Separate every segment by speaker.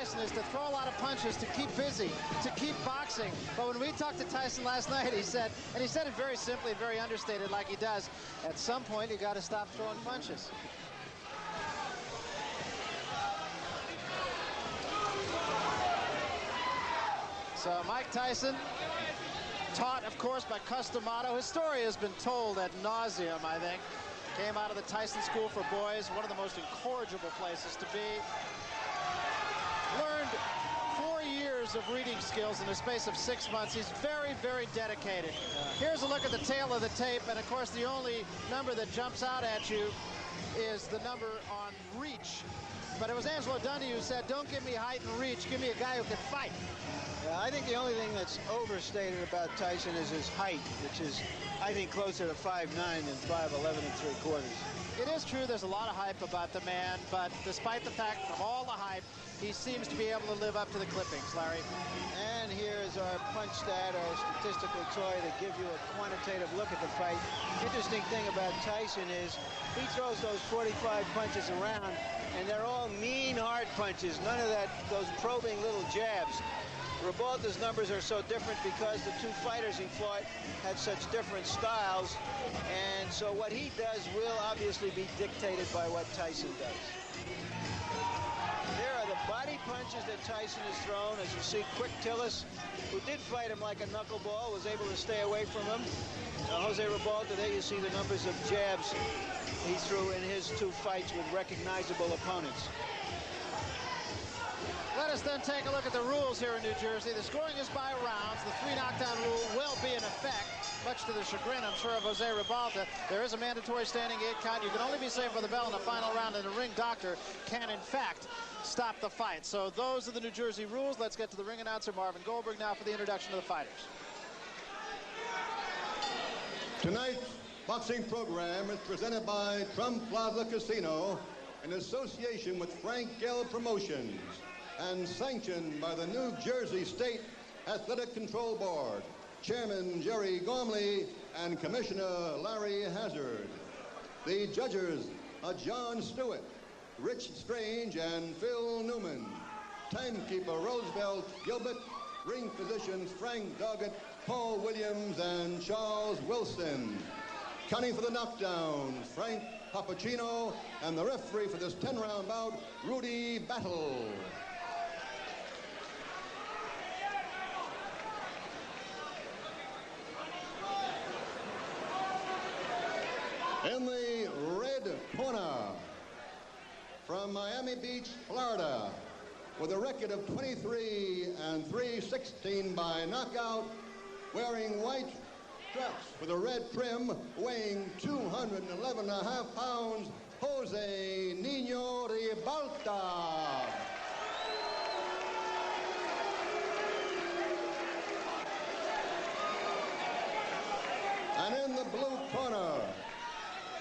Speaker 1: Tyson is to throw a lot of punches, to keep busy, to keep boxing. But when we talked to Tyson last night, he said, and he said it very simply, very understated like he does, at some point you got to stop throwing punches. So Mike Tyson, taught, of course, by Customato. His story has been told ad nauseum, I think. Came out of the Tyson School for Boys, one of the most incorrigible places to be. Learned 4 years of reading skills in the space of 6 months. He's very, very dedicated. Here's a look at the tail of the tape, and of course the only number that jumps out at you is the number on reach. But it was Angelo Dundee who said, don't give me height and reach, give me a guy who can fight.
Speaker 2: Yeah, I think the only thing that's overstated about Tyson is his height, which is, I think, closer to 5'9" than 5'11 3/4.
Speaker 1: It is true there's a lot of hype about the man, but despite the fact of all the hype, he seems to be able to live up to the clippings, Larry.
Speaker 2: And here's our punch stat, our statistical toy to give you a quantitative look at the fight. Interesting thing about Tyson is he throws those 45 punches around, and they're all mean, hard punches. None of that, those probing little jabs. Ribalta's numbers are so different because the two fighters he fought had such different styles, and so what he does will obviously be dictated by what Tyson does. There are the body punches that Tyson has thrown. As you see, Quick Tillis, who did fight him like a knuckleball, was able to stay away from him. Jose Ribalta, there you see the numbers of jabs he threw in his two fights with recognizable opponents.
Speaker 1: Let us then take a look at the rules here in New Jersey. The scoring is by rounds. The 3 knockdown rule will be in effect, much to the chagrin, I'm sure, of Jose Ribalta. There is a mandatory standing 8 count. You can only be saved for the bell in the final round, and the ring doctor can, in fact, stop the fight. So those are the New Jersey rules. Let's get to the ring announcer, Marvin Goldberg, now for the introduction of the fighters.
Speaker 3: Tonight's boxing program is presented by Trump Plaza Casino in association with Frank Gell Promotions, and sanctioned by the New Jersey State Athletic Control Board, Chairman Jerry Gormley and Commissioner Larry Hazard. The judges are John Stewart, Rich Strange, and Phil Newman. Timekeeper Roosevelt Gilbert, ring physicians Frank Doggett, Paul Williams, and Charles Wilson. Counting for the knockdowns, Frank Papacino, and the referee for this 10-round bout, Rudy Battle. In the red corner, from Miami Beach, Florida, with a record of 23 and 3/16 by knockout, wearing white straps with a red trim, weighing 211.5 pounds, Jose Nino Ribalta. And in the blue corner,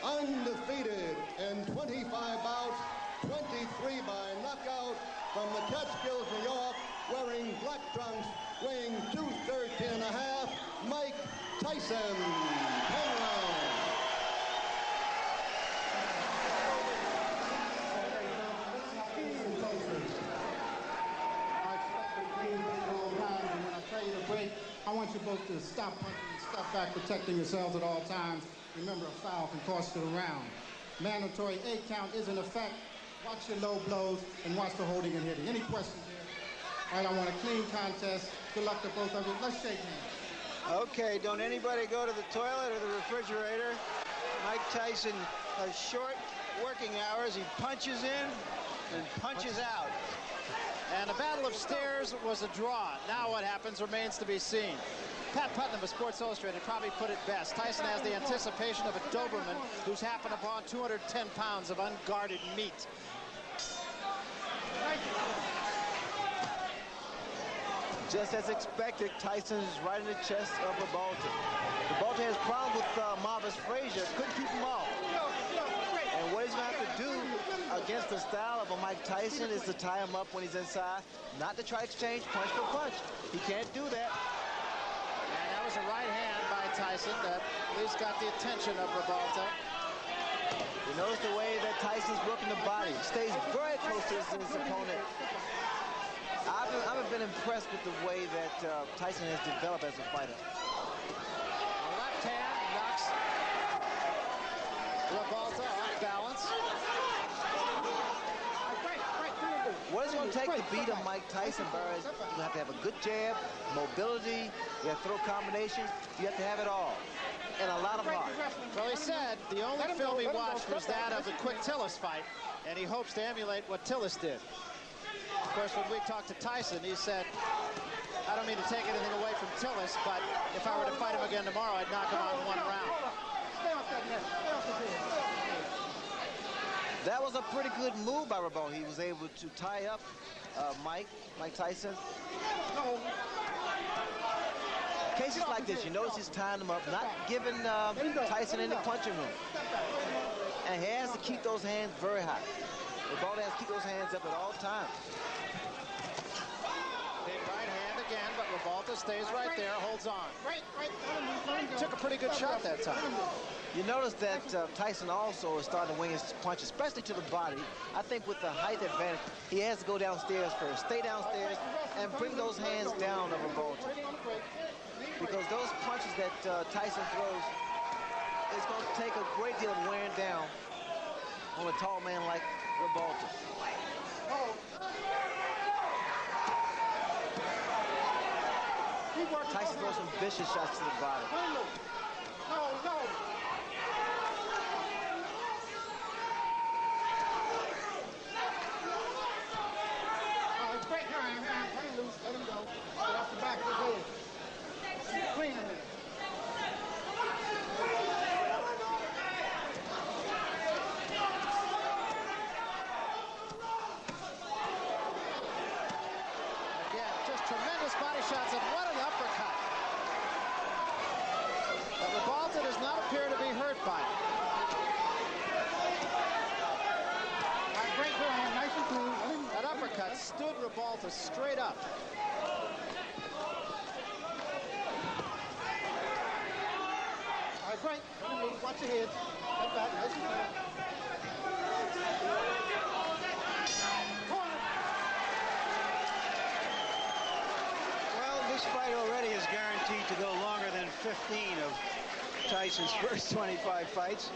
Speaker 3: undefeated in 25 bouts, 23 by knockout, from the Catskills, New York, wearing black trunks, weighing 213.5, Mike Tyson. 10 rounds.
Speaker 4: I want you both to stop punching and step back, protecting yourselves at all times. Remember, a foul can cost you the round. Mandatory 8 count is in effect. Watch your low blows and watch the holding and hitting. Any questions here? All right, I want a clean contest. Good luck to both of you. Let's shake hands.
Speaker 2: Okay, don't anybody go to the toilet or the refrigerator. Mike Tyson has short working hours. He punches in and punches out.
Speaker 1: And the Battle of Stairs was a draw. Now what happens remains to be seen. Pat Putnam of Sports Illustrated probably put it best. Tyson has the anticipation of a Doberman who's happened upon 210 pounds of unguarded meat.
Speaker 5: Just as expected, Tyson is right in the chest of Ribalta. Ribalta has problems with Marvis Frazier. Couldn't keep him off. And what he's going to have to do against the style of a Mike Tyson is to tie him up when he's inside, not to try to exchange punch for punch. He can't do that.
Speaker 1: And that was a right hand by Tyson that at least got the attention of Ribalta.
Speaker 5: You notice the way that Tyson's working the body. Stays very close to his opponent. haven't been impressed with the way that Tyson has developed as a fighter.
Speaker 1: Left hand knocks Ribalta off balance.
Speaker 5: What it's going to take to beat a Mike Tyson, Barry, is you have to have a good jab, mobility, you have to throw combinations, you have to have it all, and a lot of heart.
Speaker 1: Well, he said the only film he watched was that of the quick Tillis fight, and he hopes to emulate what Tillis did. Of course, when we talked to Tyson, he said, I don't mean to take anything away from Tillis, but if I were to fight him again tomorrow, I'd knock him out in one round.
Speaker 5: That was a pretty good move by Ribalta. He was able to tie up Mike Tyson. Cases like this, you notice he's tying him up, not giving Tyson any punching room. And he has to keep those hands very high. Ribalta has to keep those hands up at all times.
Speaker 1: Big right hand again, but Ribalta stays right there, holds on. Took a pretty good shot that time.
Speaker 5: You notice that Tyson also is starting to wing his punch, especially to the body. I think with the height advantage, he has to go downstairs first. Stay downstairs and bring those hands down of Ribalta. Because those punches that Tyson throws is going to take a great deal of wearing down on a tall man like Ribalta. Tyson throws some vicious shots to the body.
Speaker 4: Let him go. Get off the back of his head. Clean him.
Speaker 1: Again, just tremendous body shots, and what an uppercut. But Ribalta does not appear to be hurt by it.
Speaker 4: Great hand, nice and clean.
Speaker 1: That uppercut stood Ribalta straight up.
Speaker 4: All right, great. Watch your head. Step back, nice and clean.
Speaker 2: Well, this fight already is guaranteed to go longer than 15 of Tyson's first 25 fights.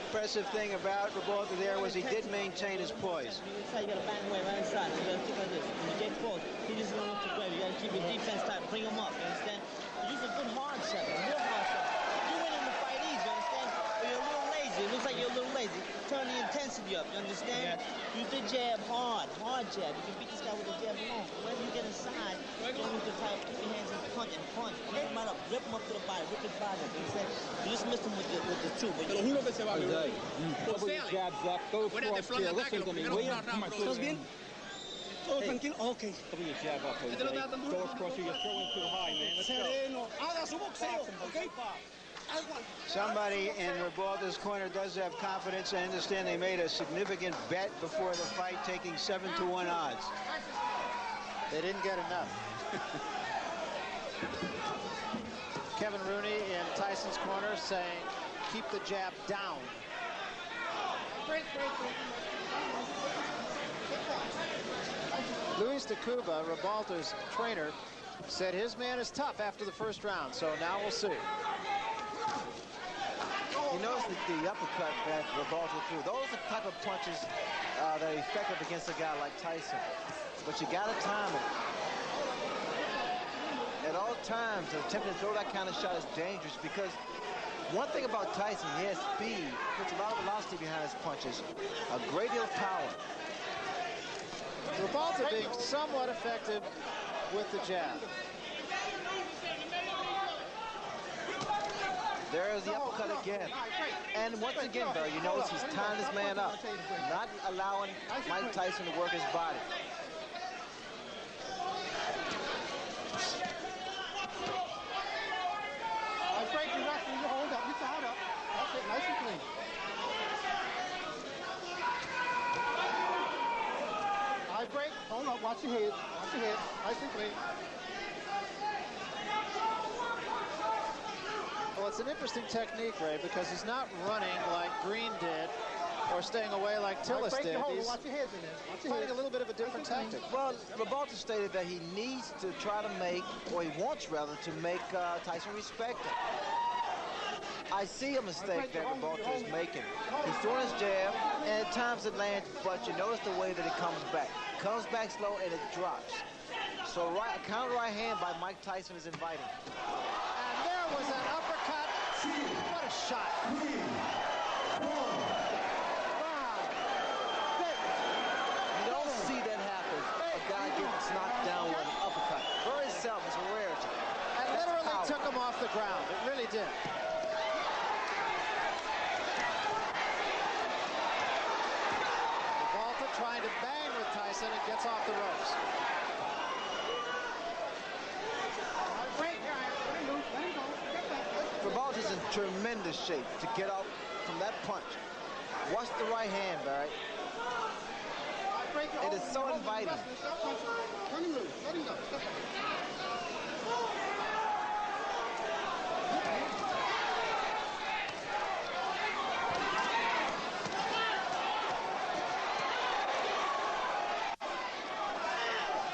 Speaker 2: Impressive thing about Ribalta there was he did maintain his poise.
Speaker 6: You got to bang away right inside. You got to keep like this. When you get close, he just doesn't look too grab. You got to keep your defense tight. Bring him up. You understand? Use a good hard shot, a real hard shot. You win in the fight easy. You understand? But you're a little lazy. It looks like you're a little lazy. Turn the intensity up. You understand? Yeah. Use the jab hard jab. You can beat this guy with the jab alone. But when you get inside, you don't need to keep your hands in punch and punch. Rip him right up. Rip him up to the body. Rip his body up. You understand? You just missed him with the two. But you
Speaker 7: Couple of jabs up, go across here, listen to me, will you?
Speaker 6: ¿Estás bien?
Speaker 7: Todo tranquilo, okay. Couple of jab up, Jose. Go across here, you're throwing too high, man. Let's go.
Speaker 6: Haga su boxeo, okay?
Speaker 2: Somebody in Ribalta's corner does have confidence. I understand they made a significant bet before the fight, taking 7-to-1 odds.
Speaker 1: They didn't get enough. Kevin Rooney in Tyson's corner saying, keep the jab down. Luis de Cuba, Ribalta's trainer, said his man is tough after the first round, so now we'll see.
Speaker 5: You notice the uppercut that Ribalta threw. Those are the type of punches that are effective against a guy like Tyson. But you got to time it. At all times, attempting to throw that kind of shot is dangerous because one thing about Tyson, he has speed, puts a lot of velocity behind his punches, a great deal of power.
Speaker 1: Ribalta being somewhat effective with the jab.
Speaker 5: There's the uppercut again. And once again, Barry, you notice he's tying this man up, not allowing Mike Tyson to work his body.
Speaker 4: Break your record, you hold up, you tied up. That's it, nice and clean. All right, break, hold up, watch your head, nice and clean.
Speaker 1: Well, it's an interesting technique, Ray, because he's not running like Green did or staying away like Tillis did.
Speaker 4: He's
Speaker 1: Fighting a little bit of a different tactic.
Speaker 5: Well, Ribalta stated that he needs to try to make, or he wants rather, to make Tyson respect him. I see a mistake that Ribalta is making. He's throwing his jab, and at times it lands, but you notice the way that it comes back. Comes back slow, and it drops. So a counter right hand by Mike Tyson is inviting.
Speaker 1: And there was an uppercut. What a shot.
Speaker 5: You don't see that happen. A guy gets knocked down with an uppercut. Very seldom. It's a rarity.
Speaker 1: And literally took him off the ground. It really did. Ribalta trying to bang with Tyson and gets off the ropes.
Speaker 5: Ribalta's in tremendous shape to get out from that punch. Watch the right hand, Barry. It is so inviting.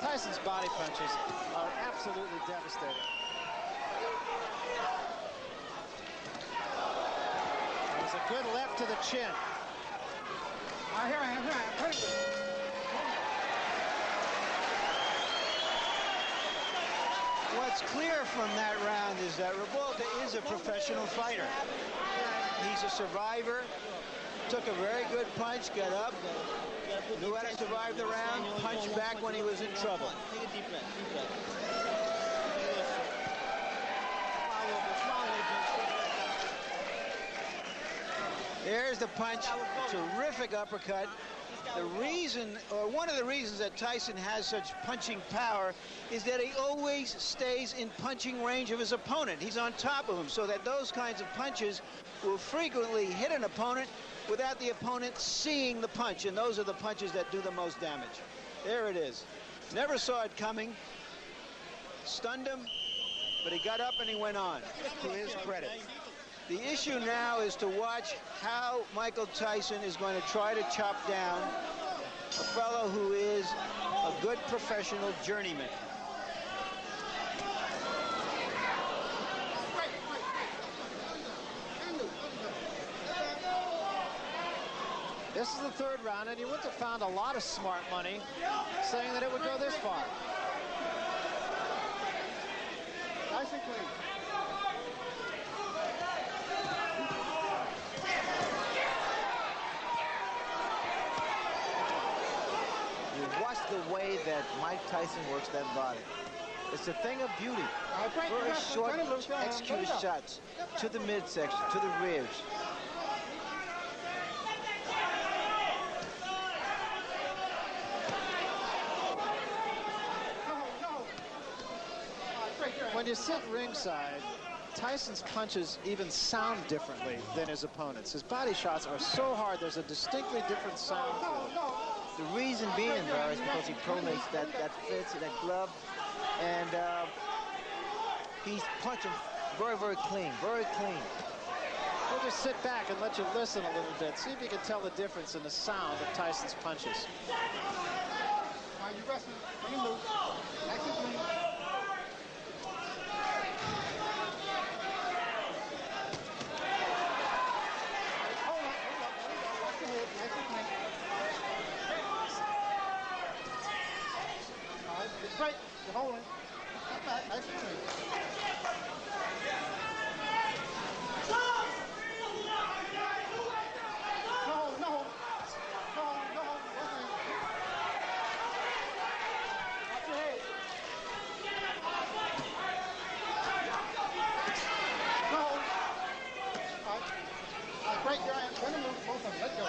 Speaker 1: Tyson's body punches are absolutely devastating. There's a good left to the chin.
Speaker 2: What's clear from that round is that Ribalta is a professional fighter. He's a survivor. Took a very good punch, got up, knew how to survive the round, punched back when he was in trouble.
Speaker 6: Take a deep breath, deep breath.
Speaker 2: There's the punch, terrific uppercut. The reason, or one of the reasons that Tyson has such punching power is that he always stays in punching range of his opponent. He's on top of him, so that those kinds of punches will frequently hit an opponent without the opponent seeing the punch, and those are the punches that do the most damage. There it is. Never saw it coming. Stunned him, but he got up and he went on, to his credit. The issue now is to watch how Michael Tyson is going to try to chop down a fellow who is a good professional journeyman.
Speaker 1: This is the third round, and he wouldn't have found a lot of smart money saying that it would go this far.
Speaker 4: Nice and clean.
Speaker 5: You watch the way that Mike Tyson works that body. It's a thing of beauty. Very short, executed shots to the midsection, to the ribs.
Speaker 1: When you sit ringside, Tyson's punches even sound differently than his opponents. His body shots are so hard, there's a distinctly different sound to them.
Speaker 5: The reason being, Barry, is because he pronates that fits, that glove, and he's punching very, very clean, very clean.
Speaker 1: We'll just sit back and let you listen a little bit. See if you can tell the difference in the sound of Tyson's punches.
Speaker 4: All right, you wrestling. Bring him loose. Nice and clean. Right, you're holding. Step back, nice and clean. No hold, no hold. No hold, no hold. Watch your head. No hold. All right, break your hands. Run them loose, both of them. Let go.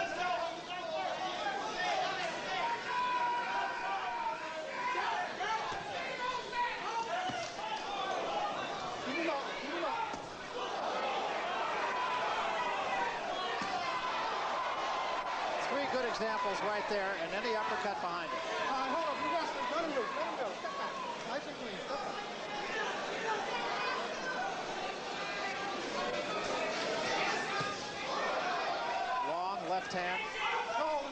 Speaker 1: Good examples right there, and then the uppercut behind it.
Speaker 4: Hold up, you wrestling. Let him loose. Let him go. Step back. Nice and clean. Step back.
Speaker 1: Long left hand.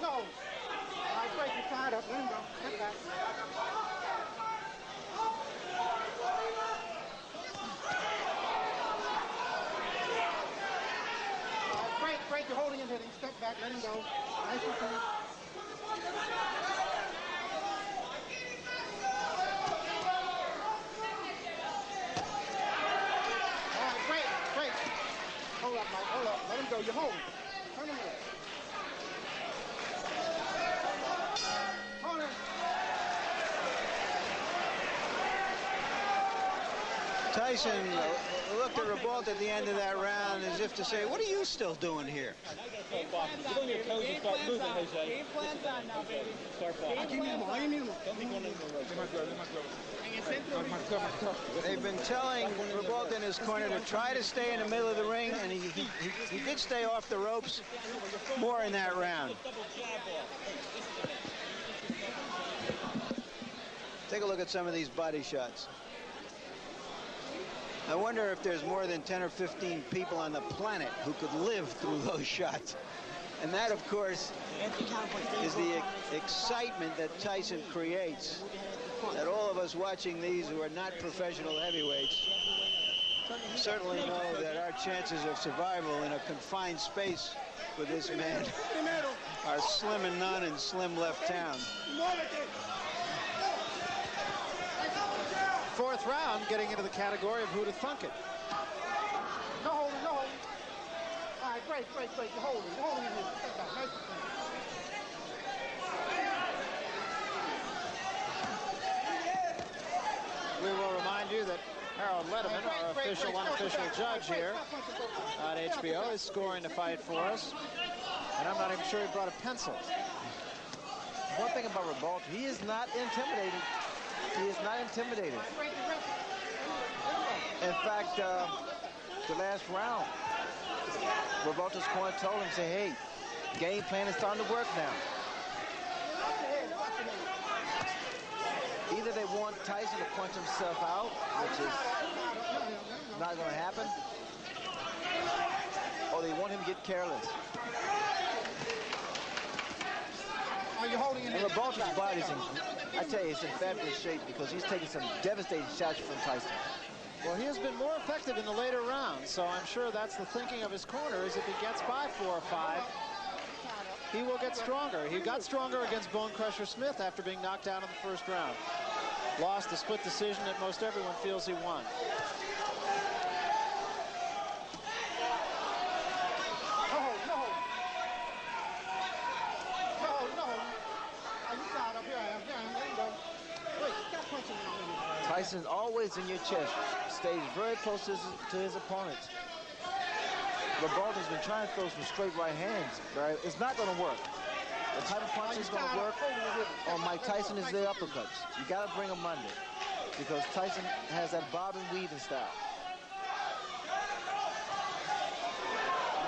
Speaker 4: No. All right, break your side up. Let him go. Step back. heading. Step back, let him go. Nice and clean. All right, great, great. Hold up, Mike, hold up. Let him go. You hold him. Turn him away. Corner.
Speaker 2: Tyson looked at Ribalta at the end of that round as if to say, what are you still doing here?
Speaker 7: Get on your toes and start moving, Jose. Start boxing. Don't be going into the rope.
Speaker 2: They've been telling Ribalta in his corner to try to stay in the middle of the ring, and he did stay off the ropes more in that round. Take a look at some of these body shots. I wonder if there's more than 10 or 15 people on the planet who could live through those shots. And that, of course, is the excitement that Tyson creates, that all of us watching these who are not professional heavyweights certainly know that our chances of survival in a confined space with this man are slim and none in slim left town.
Speaker 1: Fourth round, getting into the category of who to thunk it.
Speaker 4: No holding, no holding. All right, great, great, great. You're holding in here. Step back, nice and clean.
Speaker 1: We will remind you that Harold Letterman, our official, unofficial judge here on HBO, is scoring the fight for us. And I'm not even sure he brought a pencil.
Speaker 5: One thing about Ribalta, he is not intimidated. He is not intimidated. In fact, the last round, Ribalta's corner told him, say, hey, game plan is starting to work now. Either they want Tyson to punch himself out, which is not going to happen, or they want him to get careless.
Speaker 4: Are you holding in
Speaker 5: And Ribalta's body's I tell you, it's in fabulous shape because he's taking some devastating shots from Tyson.
Speaker 1: Well, he has been more effective in the later rounds, so I'm sure that's the thinking of his corner, is if he gets by 4 or 5, he will get stronger. He got stronger against Bone Crusher Smith after being knocked out in the first round. Lost a split decision that most everyone feels he won.
Speaker 5: Tyson's always in your chest, stays very close to his opponents. Ribalta's been trying to throw some straight right hands, but it's not going to work. The type of punch is going to work on Mike Tyson is the uppercuts. You got to bring them under because Tyson has that bob and weave style.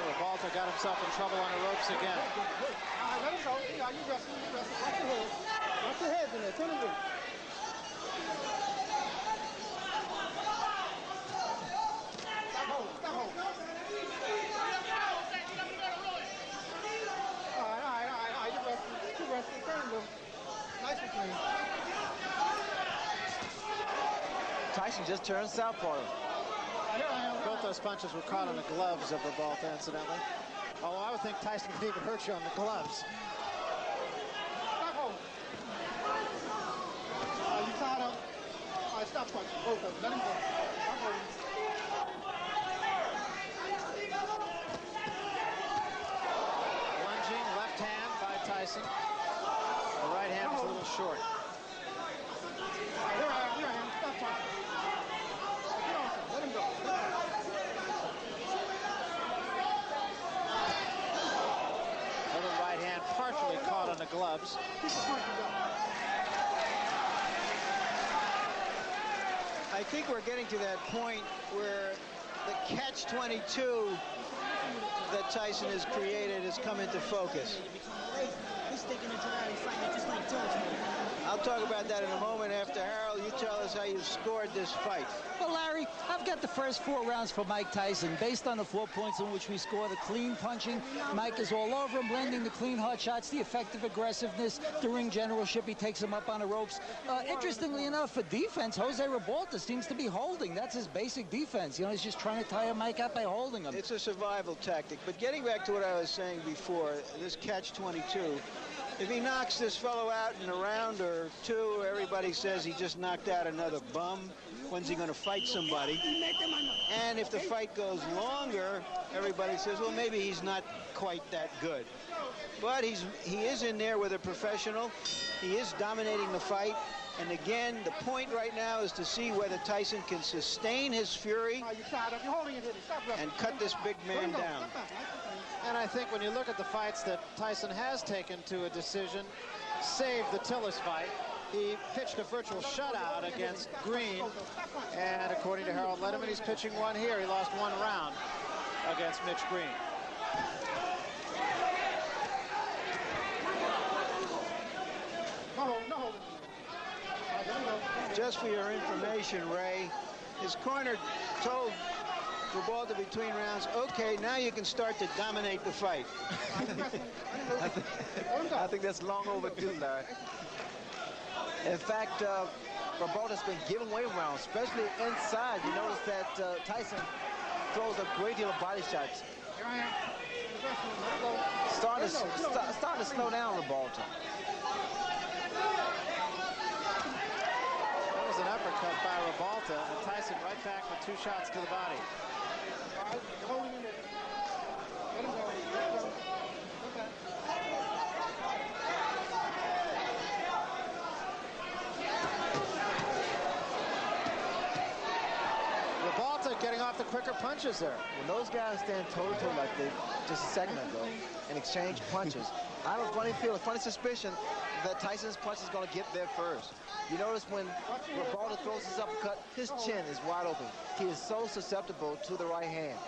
Speaker 1: Ribalta got himself in trouble on the ropes again.
Speaker 4: All right, let him go. You wrestle, you wrestle. Watch your head. Watch your heads in there. Turn him in.
Speaker 5: Tyson just turned southpaw.
Speaker 1: Both those punches were caught on the gloves of Ribalta, incidentally. Although I would think Tyson could even hurt you on the gloves.
Speaker 4: You tied up. All right, stop punching. Both of them. Let him go. Stop holding.
Speaker 1: Lunging left hand by Tyson. The right hand was a little short.
Speaker 4: Here I am. Stop punching. Get on, sir. Let him go.
Speaker 1: Other right hand partially caught on the gloves.
Speaker 4: Keep the punching going.
Speaker 2: I think we're getting to that point where the catch-22 that Tyson has created has come into focus. I'll talk about that in a moment after Harold. You tell us how you scored this fight.
Speaker 8: Well, Larry, I've got the first 4 rounds for Mike Tyson. Based on the 4 points in which we scored, the clean punching, Mike is all over him, blending the clean hard shots, the effective aggressiveness, the ring generalship. He takes him up on the ropes. Interestingly enough, for defense, José Ribalta seems to be holding. That's his basic defense. You know, he's just trying to tire Mike out by holding him.
Speaker 2: It's a survival tactic. But getting back to what I was saying before, this catch-22, if he knocks this fellow out in a round or 2, everybody says he just knocked out another bum. When's he going to fight somebody? And if the fight goes longer, everybody says, well, maybe he's not quite that good. But he is in there with a professional. He is dominating the fight. And again, the point right now is to see whether Tyson can sustain his fury and cut this big man down.
Speaker 1: And I think when you look at the fights that Tyson has taken to a decision, save the Tillis fight, he pitched a virtual shutout against Green. And according to Harold Letterman, he's pitching one here. He lost 1 round against Mitch Green.
Speaker 2: Just for your information, Ray, his corner told Ribalta between rounds, okay, now you can start to dominate the fight.
Speaker 5: I think that's long overdue, Larry. In fact, Ribalta's been giving away rounds, especially inside. You notice that Tyson throws a great deal of body shots. Starting to slow down Ribalta.
Speaker 1: That was an uppercut by Ribalta, and Tyson right back with 2 shots to the body. Ribalta getting off the quicker punches there.
Speaker 5: When those guys stand toe-to-toe like they just a second ago and exchange punches, I have a funny suspicion that Tyson's punch is going to get there first. You notice when Ribalta throws his uppercut, his chin is wide open. He is so susceptible to the right hand.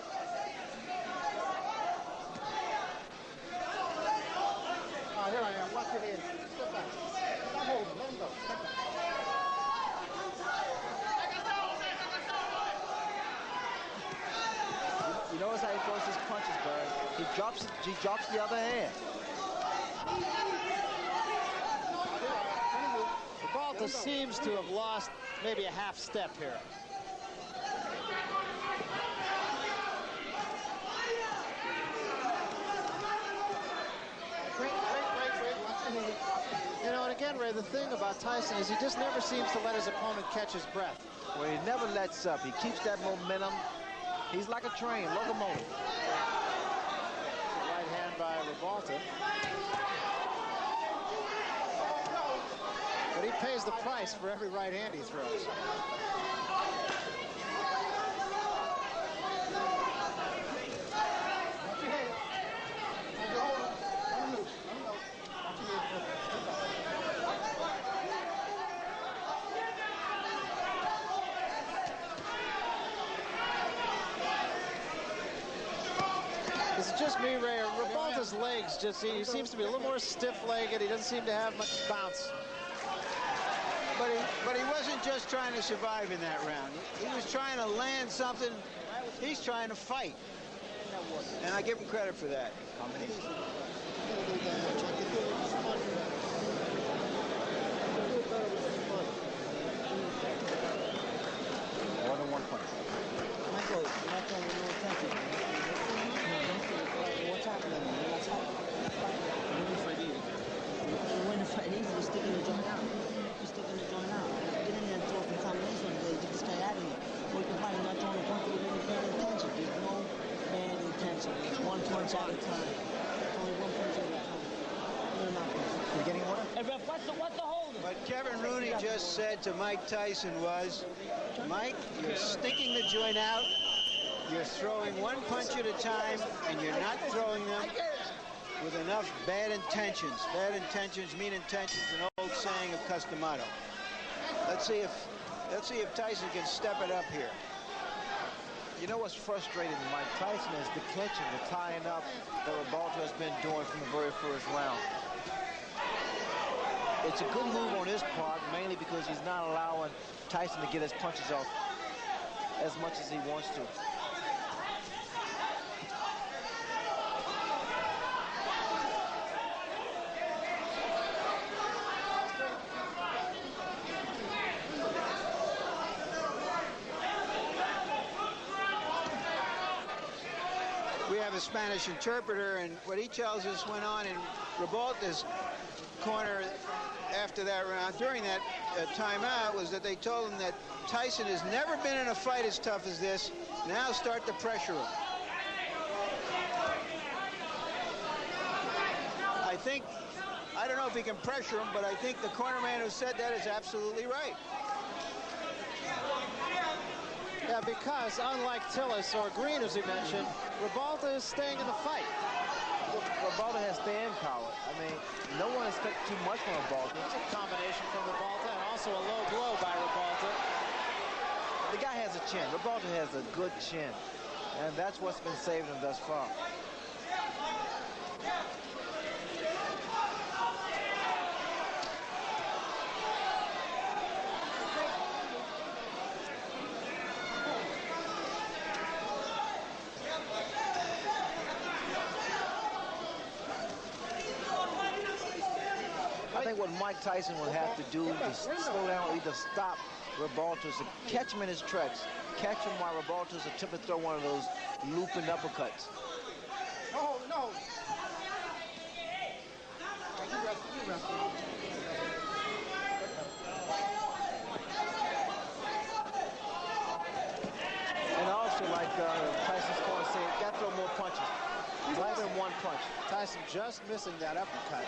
Speaker 4: Here I am. Watch your head. Step back. Stop holding. Let him go. Step back.
Speaker 5: You notice how he throws his punches, Barry. He drops the other hand.
Speaker 1: Ribalta seems to have lost maybe a half step here. You know, and again, Ray, the thing about Tyson is he just never seems to let his opponent catch his breath.
Speaker 5: Well, he never lets up. He keeps that momentum. He's like a train, locomotive.
Speaker 1: Right hand by Ribalta. But he pays the price for every right hand he throws. It's just me, Ray. Ribalta's legs he seems to be a little more stiff-legged. He doesn't seem to have much bounce.
Speaker 2: But he wasn't just trying to survive in that round. He was trying to land something. He's trying to fight. And I give him credit for that.
Speaker 5: More than 1 punch.
Speaker 6: Michael, you're not throwing no attention. What's happening? You're not talking. You're winning fight easy. You're winning fight easy. You're sticking the joint out. You're sticking the joint out. Get in there and throw some combination to get this guy out of here. Or you can find him not throwing a punch with any bad intention. There's no bad intention. It's 1 punch at a time. Only 1 punch at a time. You're not punching.
Speaker 5: You're getting one?
Speaker 6: Hey, ref, what's the holding?
Speaker 2: What Kevin Rooney just said to Mike Tyson was, Mike, you're sticking the joint out. You're throwing 1 punch at a time, and you're not throwing them with enough bad intentions. Bad intentions mean intentions, an old saying of Customato. Let's see if Tyson can step it up here.
Speaker 5: You know what's frustrating Mike Tyson is the clinching, the tying up that Ribalta has been doing from the very first round. It's a good move on his part, mainly because he's not allowing Tyson to get his punches off as much as he wants to.
Speaker 2: We have a Spanish interpreter, and what he tells us went on in Ribalta's corner after that round, during that timeout, was that they told him that Tyson has never been in a fight as tough as this. Now start to pressure him. I don't know if he can pressure him, but I think the corner man who said that is absolutely right.
Speaker 1: Yeah, because unlike Tillis or Green, as he mentioned, Ribalta is staying in the fight.
Speaker 5: Ribalta has stand power. I mean, no one expects too much from Ribalta.
Speaker 1: It's a combination from Ribalta and also a low blow by Ribalta.
Speaker 5: The guy has a chin. Ribalta has a good chin, and that's what's been saving him thus far. I think what Mike Tyson would have to do is slow down or either stop Ribalta, to catch him in his tracks, catch him while Ribalta's attempting to throw one of those looping uppercuts.
Speaker 4: Oh, no. You rest.
Speaker 5: And also, like Tyson's corner saying, got to throw more punches. Rather than one punch.
Speaker 1: Tyson just missing that uppercut.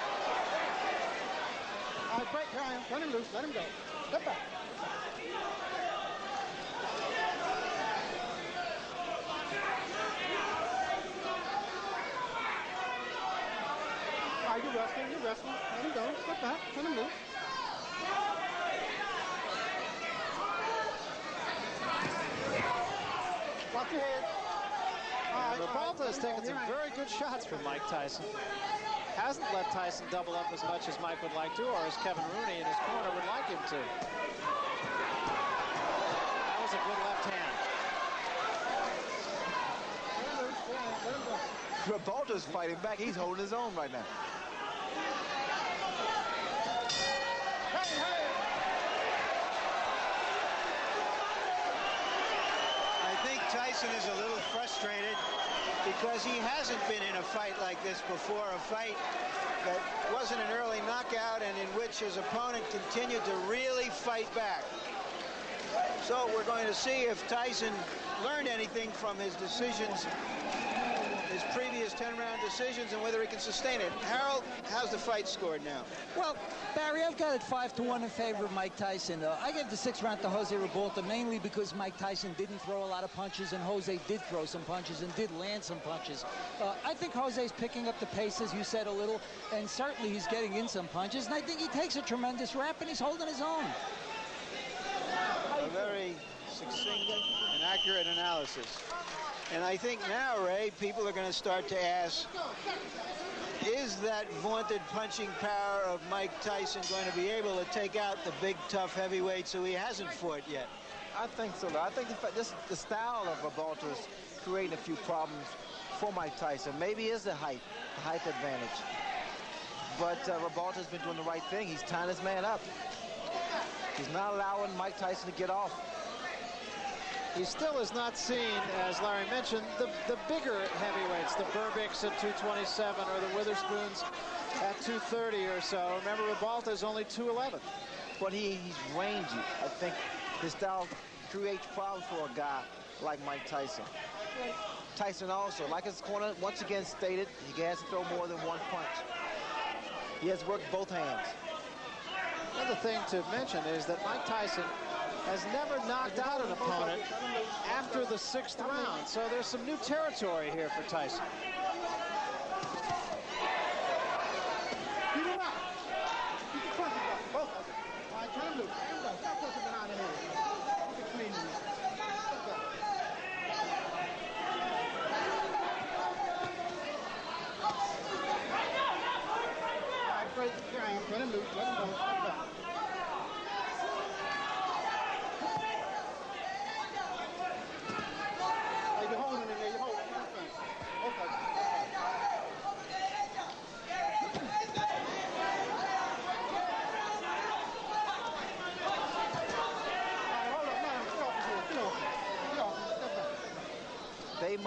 Speaker 4: All right, break, Ryan. Let him loose. Let him go. Step back. All right, you're wrestling. Let him go. Step back. Let him loose. Watch your head.
Speaker 1: Ribalta has taken some very good shots from Mike Tyson. Hasn't let Tyson double up as much as Mike would like to, or as Kevin Rooney in his corner would like him to. That was a good left hand.
Speaker 5: Ribalta's fighting back. He's holding his own right now.
Speaker 2: I think Tyson is a little frustrated because he hasn't been in a fight like this before, a fight that wasn't an early knockout and in which his opponent continued to really fight back. So we're going to see if Tyson learned anything from his decisions, his previous 10-round decisions, and whether he can sustain it. Harold, how's the fight scored now?
Speaker 8: Well, Barry, I've got it 5-1 in favor of Mike Tyson. I gave the 6th round to Jose Ribalta mainly because Mike Tyson didn't throw a lot of punches and Jose did throw some punches and did land some punches. I think Jose's picking up the pace, as you said, a little, and certainly he's getting in some punches, and I think he takes a tremendous rap and he's holding his own.
Speaker 2: A very succinct and accurate analysis. And I think now, Ray, people are going to start to ask, is that vaunted punching power of Mike Tyson going to be able to take out the big, tough heavyweights who he hasn't fought yet?
Speaker 5: I think so. I think the style of Ribalta is creating a few problems for Mike Tyson. Maybe it is the height advantage. But Ribalta's been doing the right thing. He's tying his man up. He's not allowing Mike Tyson to get off.
Speaker 1: He still is not seen, as Larry mentioned, the bigger heavyweights, the Burbicks at 227 or the Witherspoons at 230 or so. Remember, Ribalta is only 211.
Speaker 5: But he's rangy. I think his style creates problems for a guy like Mike Tyson. Tyson also, like his corner once again stated, he has to throw more than one punch. He has worked both hands.
Speaker 1: Another thing to mention is that Mike Tyson has never knocked out an opponent after the 6th round. So there's some new territory here for Tyson.
Speaker 4: Keep him up. Keep the punches up. Both of them. All right, turn him loose. Stop pushing behind the head. Keep it clean in there. All right, break the ground. Turn him loose. Let him go.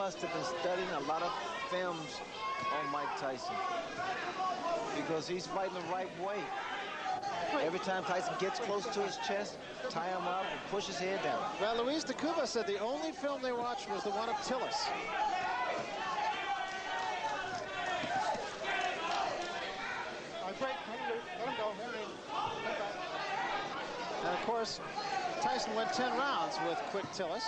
Speaker 5: must have been studying a lot of films on Mike Tyson, because he's fighting the right way. Every time Tyson gets close to his chest, tie him up and push his head down.
Speaker 1: Well, Luis de Cuba said the only film they watched was the one of Tillis. And of course, Tyson went 10 rounds with quick Tillis.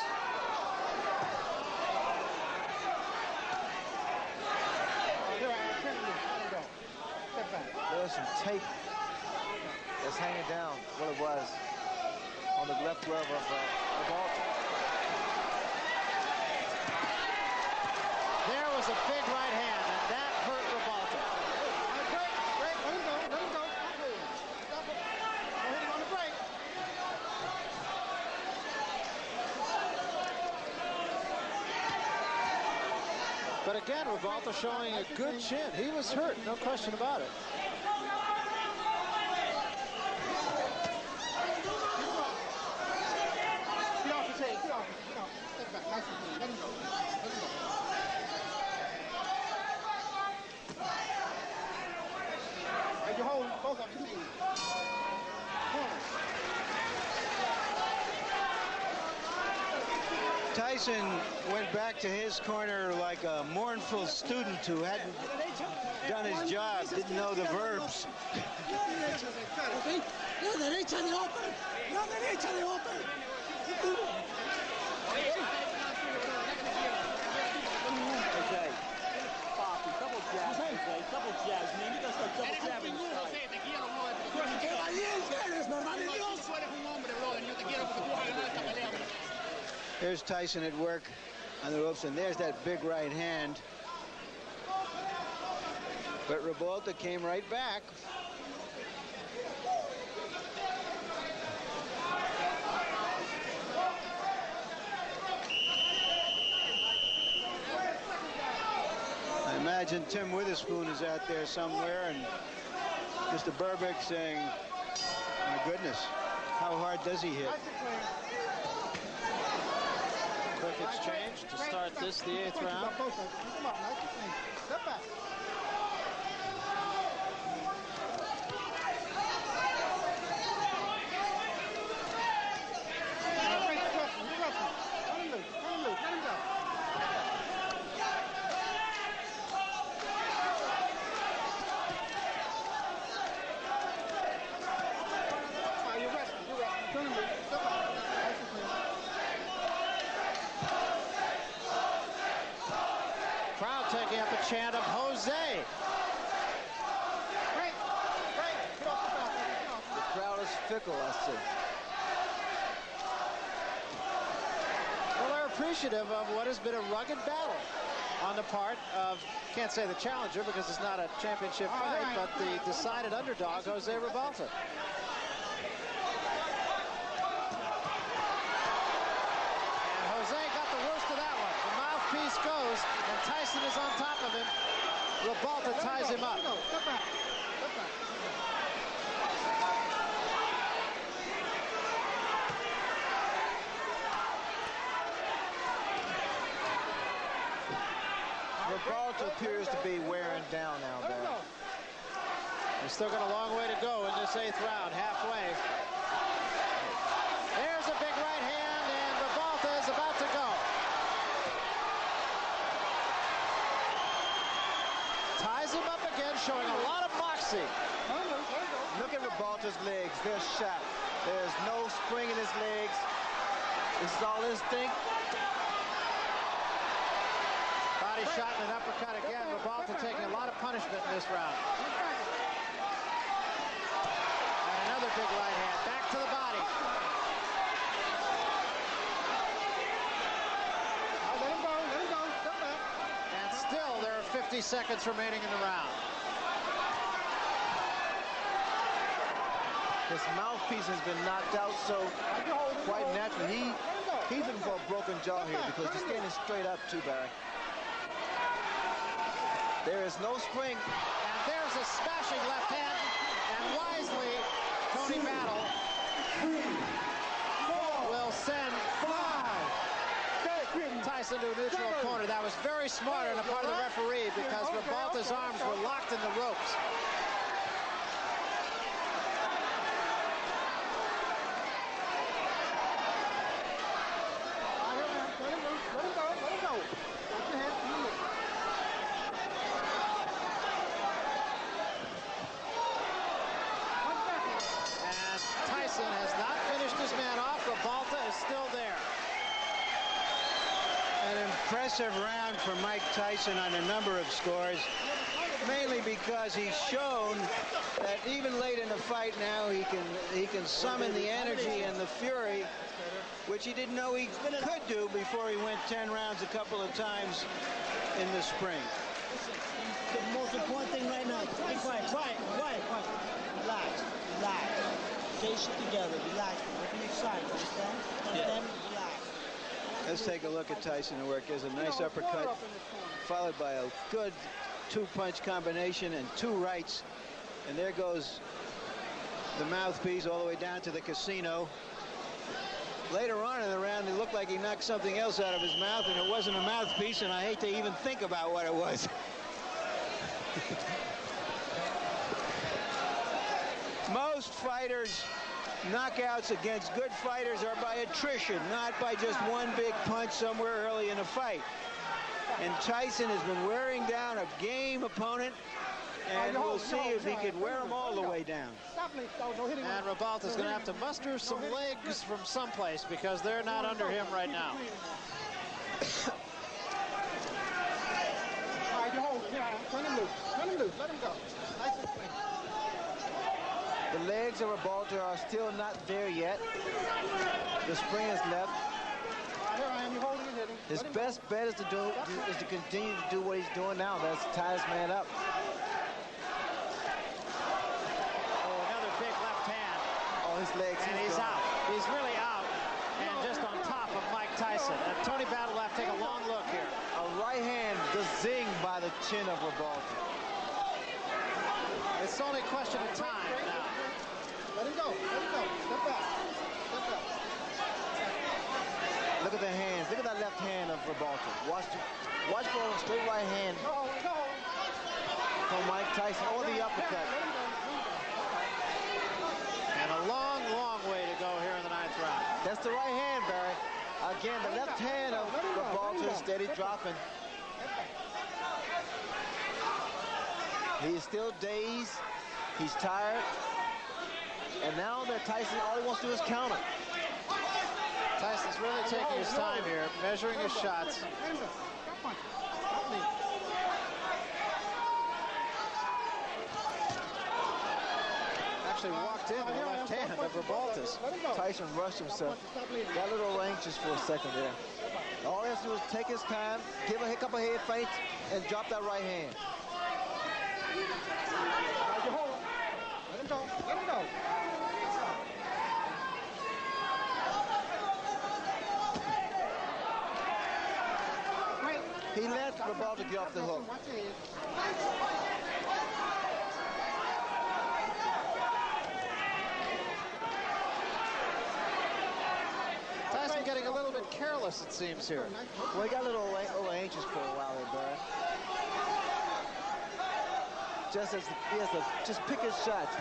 Speaker 5: There's some tape that's hanging down, what it was, on the left glove of Ribalta.
Speaker 1: There was a big right hand, and that hurt Ribalta.
Speaker 4: Break, let him go, let him go. Stop it. Don't hit him on the break.
Speaker 1: But again, Ribalta showing a good chin. He was hurt, no question about it.
Speaker 4: Get off the tape, get off. Step back, nice and clean. Let him go. Let him go. Hey, you hold both of your knees.
Speaker 2: Tyson went back to his corner like a mournful student who hadn't done his job, didn't know the verbs.
Speaker 7: Double jabs, man. You gotta start double jabbing.
Speaker 2: There's Tyson at work on the ropes, and there's that big right hand. But Ribalta came right back. I imagine Tim Witherspoon is out there somewhere, and Mr. Burbick saying, my goodness, how hard does he hit?
Speaker 1: Quick exchange to start this, the 8th round.
Speaker 4: Step back.
Speaker 1: Crowd taking up a chant of Jose.
Speaker 5: The crowd is fickle, I see.
Speaker 1: Well, they're appreciative of what has been a rugged battle on the part of, can't say the challenger because it's not a championship fight, but the decided underdog, Jose Ribalta. And Jose got the worst of that one. The mouthpiece goes, and Tyson is on top of him. Ribalta ties him up.
Speaker 4: Step back. Step back.
Speaker 5: Ribalta appears to be wearing down now, Barry.
Speaker 1: He's still got a long way to go in this 8th round, halfway. There's a big right hand, and Ribalta is about to go. Ties him up again, showing a lot of moxie.
Speaker 5: Look at Ribalta's legs. They're shot. There's no spring in his legs. This is all instinct.
Speaker 1: Body shot and an uppercut again. Ribalta taking a lot of punishment in this round. And another big right hand. Back to the body.
Speaker 4: Let him go. Step back.
Speaker 1: And still there are 50 seconds remaining in the round.
Speaker 5: His mouthpiece has been knocked out, so quite naturally, he's in for a broken jaw here because he's standing straight up too, Barry. There is no spring.
Speaker 1: And there's a smashing left hand. And wisely, Tony Battle will send Tyson to a neutral corner. That was was very smart on the part of the referee because Ribalta's arms were locked in the ropes. Has not finished his man off. Ribalta is still there.
Speaker 2: An impressive round for Mike Tyson on a number of scores, mainly because he's shown that even late in the fight now he can summon the energy and the fury, which he didn't know he could do before he went 10 rounds a couple of times in the spring.
Speaker 6: The most important thing right now, be quiet, quiet, quiet, quiet. Relax, relax. Stay shit together, relax. Don't be excited, understand? Understand? Relax.
Speaker 2: Let's take a look at Tyson at work. There's a nice uppercut, followed by a good two-punch combination and two rights. And there goes the mouthpiece all the way down to the casino. Later on in the round, it looked like he knocked something else out of his mouth, and it wasn't a mouthpiece, and I hate to even think about what it was. Most fighters' knockouts against good fighters are by attrition, not by just one big punch somewhere early in a fight. And Tyson has been wearing down a game opponent, and we'll see if he can wear him all the way down.
Speaker 1: And Ribalta's going to have to muster some legs from someplace because they're not under him right now.
Speaker 4: All right, you hold it. Turn him loose. Turn him loose. Let him go. Nice and clean.
Speaker 5: The legs of Ribalta are still not there yet. The spring is left.
Speaker 4: Here I am. You hold it and hit him.
Speaker 5: His best bet is to continue to do what he's doing now. That's tie his man up.
Speaker 1: Oh, another big left hand.
Speaker 5: Oh, his legs.
Speaker 1: And he's out. He's really out. And just on top of Mike Tyson. And Tony Battle will have to take a long look here.
Speaker 5: A right hand just zing by the chin of Ribalta.
Speaker 1: It's only a question of time now.
Speaker 4: Let him go. Let him go. Step back. Step back.
Speaker 5: Look at the hands. Look at that left hand of Ribalta. Watch for a straight right hand from Mike Tyson or the uppercut.
Speaker 1: And a long, long way to go here in the 9th round.
Speaker 5: That's the right hand, Barry. Again, the left hand of Ribalta steady dropping. He is still dazed. He's tired. And now that Tyson, all he wants to do is counter.
Speaker 1: Tyson's really taking his time here, measuring his shots. Actually walked in the left hand of Ribalta's.
Speaker 5: Tyson rushed himself. Got a little anxious for a second there. All he has to do is take his time, give a couple of head feints, and drop that right hand.
Speaker 4: Let him go. Let him go.
Speaker 5: He let Ribalta get off the hook.
Speaker 1: Tyson getting a little bit careless, it seems, here.
Speaker 5: Well, he got a little anxious for a while there, Barry. Just pick his shots.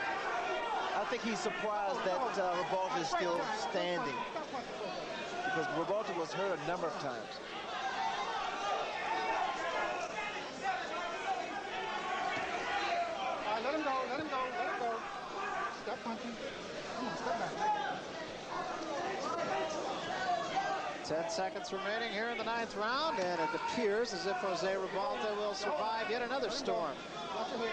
Speaker 5: I think he's surprised that Ribalta is still standing, because Ribalta was hurt a number of times.
Speaker 4: Let him go. Let him go. Let him go. Stop punching. Come on, step back.
Speaker 1: 10 seconds remaining here in the 9th round, and it appears as if José Ribalta will survive yet another storm.
Speaker 4: Watch it here.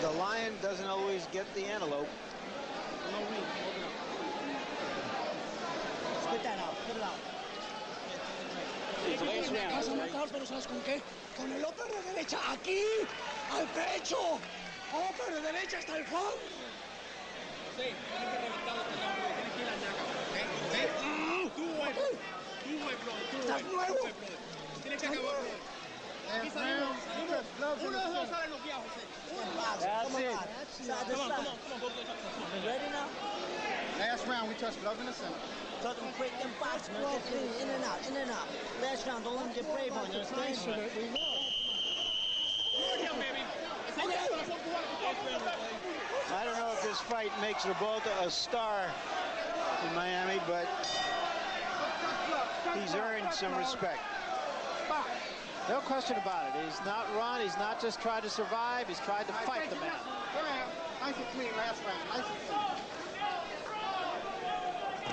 Speaker 2: The lion doesn't always get the antelope.
Speaker 6: Spit that out. Put it out.
Speaker 9: Vas a matar, pero ¿sabes con qué? Con el upper de derecha, aquí, al pecho. Upper de derecha hasta el fondo. Sí, tienes que reventarlo con la tienes que ir a naca, ¿ok? Tú, bro. Está Estás nuevo.
Speaker 7: Tienes que acabar. Aquí salimos. Uno de los dos salen los viejos, José.
Speaker 6: That's it.
Speaker 7: Come on, go play.
Speaker 6: You ready now?
Speaker 4: Last round, we touched gloves in the center.
Speaker 6: Tell them break them box, man. Get clean. In and out, in and out. Last round, don't let them get brave on you. Understand?
Speaker 2: I don't know if this fight makes Ribalta a star in Miami, but he's earned some respect.
Speaker 1: No question about it. He's not run. He's not just tried to survive. He's tried to fight the man.
Speaker 4: Nice and clean last round. Nice and clean.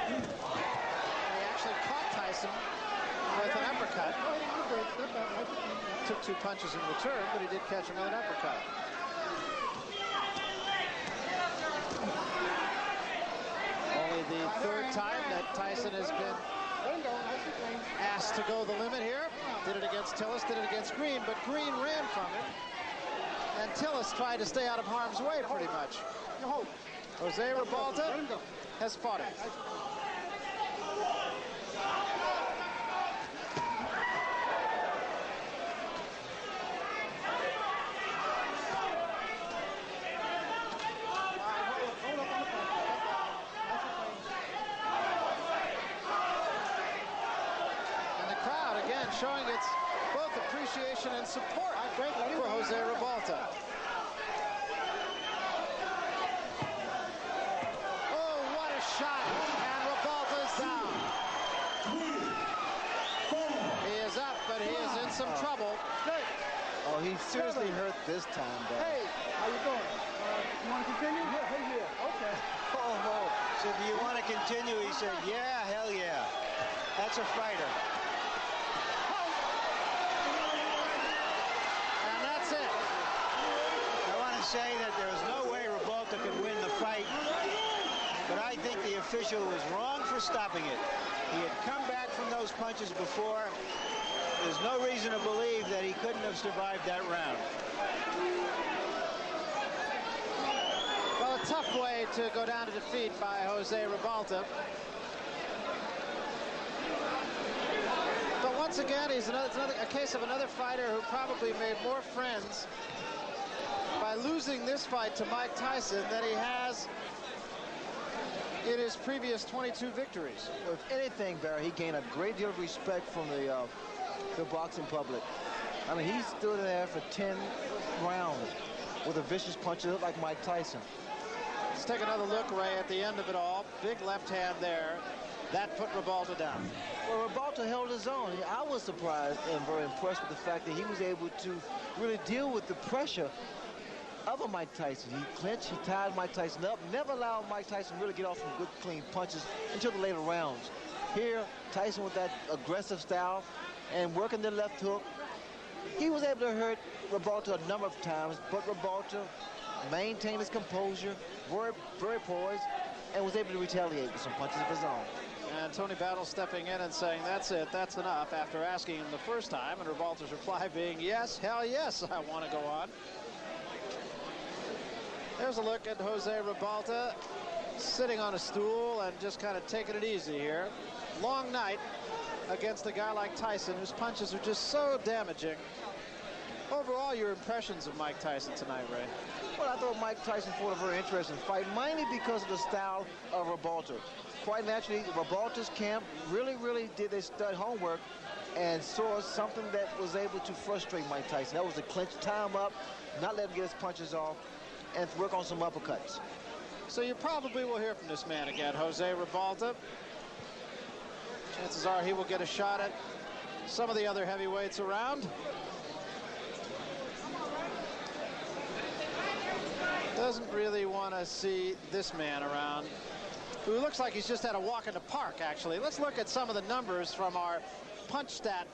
Speaker 1: He actually caught Tyson with an uppercut. Took 2 punches in return, but he did catch him with an uppercut. Only the 3rd time that Tyson has been asked to go the limit here. Did it against Tillis, did it against Green, but Green ran from it. And Tillis tried to stay out of harm's way pretty much. Jose Ribalta has fought it. Showing its both appreciation and support for Jose Ribalta. Oh, what a shot! And Ribalta's down. He is up, but he is in some trouble.
Speaker 5: Oh, he seriously hurt this time, though.
Speaker 4: Hey, how you doing? You want to continue? Yeah, okay.
Speaker 2: Oh, so do you want to continue? He said, yeah, hell yeah. That's a fighter. Say that there was no way Ribalta could win the fight, but I think the official was wrong for stopping it. He had come back from those punches before. There's no reason to believe that he couldn't have survived that round.
Speaker 1: Well, a tough way to go down to defeat by Jose Ribalta. But once again, it's a case of another fighter who probably made more friends by losing this fight to Mike Tyson than he has in his previous 22 victories.
Speaker 5: Well, if anything, Barry, he gained a great deal of respect from the boxing public. I mean, he stood there for 10 rounds with a vicious punch that looked like Mike Tyson.
Speaker 1: Let's take another look, Ray, at the end of it all. Big left hand there. That put Ribalta down.
Speaker 5: Well, Ribalta held his own. I was surprised and very impressed with the fact that he was able to really deal with the pressure of a Mike Tyson. He clinched, he tied Mike Tyson up, never allowed Mike Tyson really get off some good, clean punches until the later rounds. Here, Tyson with that aggressive style and working the left hook, he was able to hurt Ribalta a number of times, but Ribalta maintained his composure, very poised, and was able to retaliate with some punches of his own.
Speaker 1: And Tony Battle stepping in and saying, that's it, that's enough, after asking him the first time, and Ribalta's reply being, yes, hell yes, I want to go on. There's a look at Jose Ribalta sitting on a stool and just kind of taking it easy here. Long night against a guy like Tyson, whose punches are just so damaging. Overall, your impressions of Mike Tyson tonight, Ray?
Speaker 5: Well, I thought Mike Tyson fought a very interesting fight, mainly because of the style of Ribalta. Quite naturally, Ribalta's camp really did their stud homework and saw something that was able to frustrate Mike Tyson. That was to clinch, tie him up, not let him get his punches off, and work on some uppercuts.
Speaker 1: So you probably will hear from this man again, Jose Ribalta. Chances are he will get a shot at some of the other heavyweights around. Doesn't really want to see this man around, who looks like he's just had a walk in the park, actually. Let's look at some of the numbers from our punch stat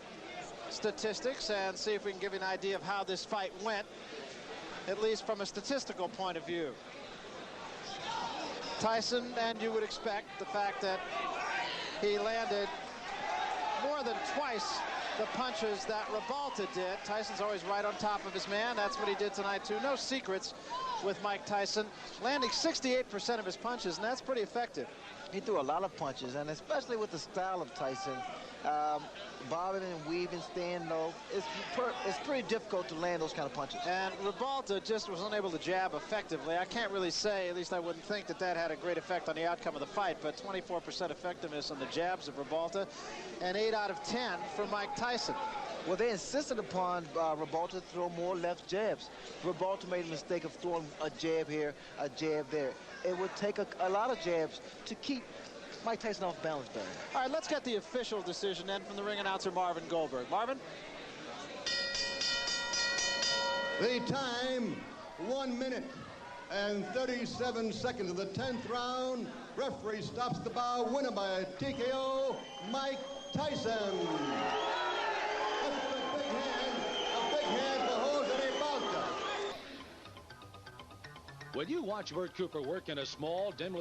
Speaker 1: statistics and see if we can give you an idea of how this fight went, at least from a statistical point of view. Tyson, and you would expect the fact that he landed more than twice the punches that Ribalta did. Tyson's always right on top of his man. That's what he did tonight, too. No secrets with Mike Tyson, landing 68% of his punches, and that's pretty effective.
Speaker 5: He threw a lot of punches, and especially with the style of Tyson, bobbing and weaving, staying low. It's pretty difficult to land those kind of punches.
Speaker 1: And Ribalta just was unable to jab effectively. I can't really say, at least I wouldn't think that that had a great effect on the outcome of the fight, but 24% effectiveness on the jabs of Ribalta and 8 out of 10 for Mike Tyson.
Speaker 5: Well, they insisted upon Ribalta to throw more left jabs. Ribalta made a mistake of throwing a jab here, a jab there. It would take a lot of jabs to keep Mike Tyson off balance better.
Speaker 1: All right, let's get the official decision then from the ring announcer, Marvin Goldberg. Marvin?
Speaker 3: The time, 1 minute and 37 seconds of the 10th round. Referee stops the bout. Winner by TKO, Mike Tyson. That's a big hand for José Manuel Ribalta.
Speaker 10: When you watch Bert Cooper work in a small, dimly